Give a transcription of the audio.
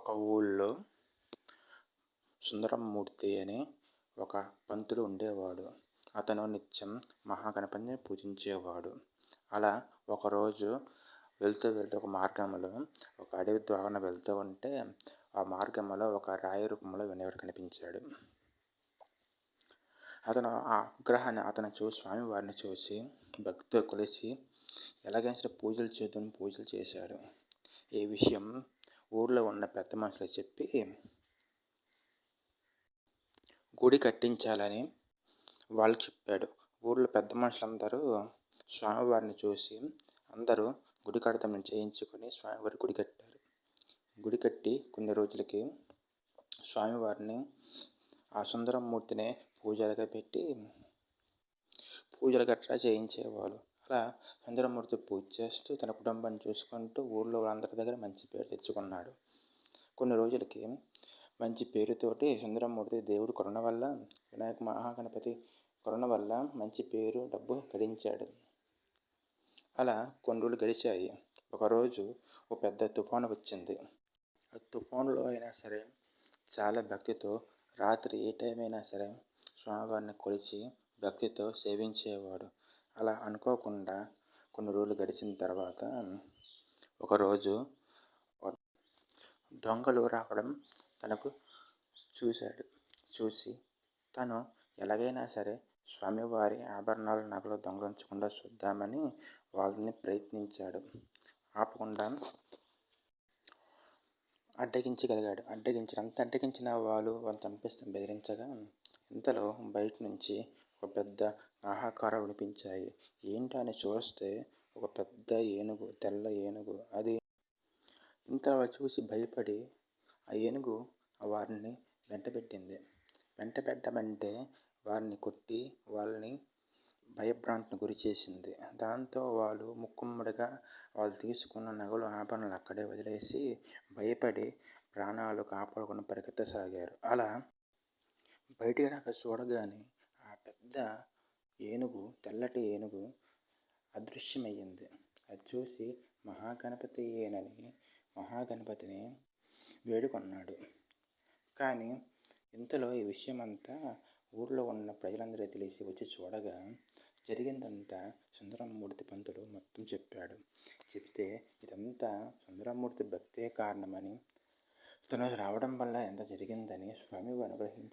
ఒక ఊళ్ళో సుందరమూర్తి అని ఒక పంతులు ఉండేవాడు. అతను నిత్యం మహాగణపతిని పూజించేవాడు. అలా ఒకరోజు వెళ్తూ ఒక మార్గంలో ఒక అడవి ద్వారాన వెళ్తూ ఉంటే ఆ మార్గంలో ఒక రాయి రూపంలో వినాయకుడు కనిపించాడు. అతను ఆ విగ్రహాన్ని స్వామివారిని చూసి భక్తితో కొలిచి ఎలాగైనా సరే పూజలు చేశాడు. ఈ విషయం ఊర్లో ఉన్న పెద్ద మనుషులకు చెప్పి గుడి కట్టించాలని వాళ్ళు చెప్పాడు. ఊర్లో పెద్ద మనుషులందరూ స్వామివారిని చూసి అందరూ గుడి కడతామని చేయించుకొని స్వామివారి గుడి కట్టారు. గుడి కట్టి కొన్ని రోజులకి స్వామివారిని ఆ సుందరమూర్తిని పూజలుగా పెట్టి పూజలు గట్రా చేయించేవాళ్ళు. అలా సుందరమూర్తి పూజ చేస్తూ తన కుటుంబాన్ని చూసుకుంటూ ఊళ్ళో వాళ్ళందరి దగ్గర మంచి పేరు తెచ్చుకున్నాడు. కొన్ని రోజులకి మంచి పేరుతోటి సుందరమూర్తి దేవుడు కరుణ వల్ల వినాయక మహాగణపతి కరుణ వల్ల మంచి పేరు డబ్బు గడించాడు. అలా కొన్ని రోజులు గడిచాయి. ఒకరోజు ఒక పెద్ద తుఫాను వచ్చింది. ఆ తుఫానులో అయినా సరే చాలా భక్తితో రాత్రి ఏ టైం అయినా సరే స్వామివారిని కొలిచి భక్తితో సేవించేవాడు. అలా అనుకోకుండా కొన్ని రోజులు గడిచిన తర్వాత ఒకరోజు దొంగలు రావడం తనకు చూసి తను ఎలాగైనా సరే స్వామివారి ఆభరణాలు నగలు దొంగలించకుండా చూద్దామని వాళ్ళని ప్రయత్నించాడు. ఆపకుండా అడ్డగించగలిగాడు. అడ్డగించిన వాళ్ళు చంపేస్తాం బెదిరించగా ఇంతలో బయట నుంచి ఒక పెద్ద ఆహాకారం వినిపించాయి. ఏంటని చూస్తే ఒక పెద్ద ఏనుగు, తెల్ల ఏనుగు. అది ఇంతలో చూసి భయపడి ఆ ఏనుగు వారిని వెంటబెట్టింది. వెంటబెట్టమంటే వారిని కొట్టి వాళ్ళని భయభ్రాంతికి గురి చేసింది. దాంతో వాళ్ళు ముక్కుమ్మడిగా వాళ్ళు తీసుకున్న నగలు ఆభరణాలు అక్కడే వదిలేసి భయపడి ప్రాణాలు కాపాడుకొని పరిగెత్తసాగారు. అలా బయటికి రాక చూడగానే ఆ పెద్ద ఏనుగు, తెల్లటి ఏనుగు అదృశ్యమయ్యింది. అది చూసి మహాగణపతిని వేడుకొన్నాడు. కానీ ఇంతలో ఈ విషయమంతా ఊర్లో ఉన్న ప్రజలందరూ తెలిసి వచ్చి చూడగా జరిగిందంతా సుందరమూర్తి పంతులు మొత్తం చెప్పాడు. చెప్తే ఇదంతా సుందరమూర్తి భక్తే కారణమని, తను రావడం వల్ల ఎంత జరిగిందని స్వామివారు అనుగ్రహించి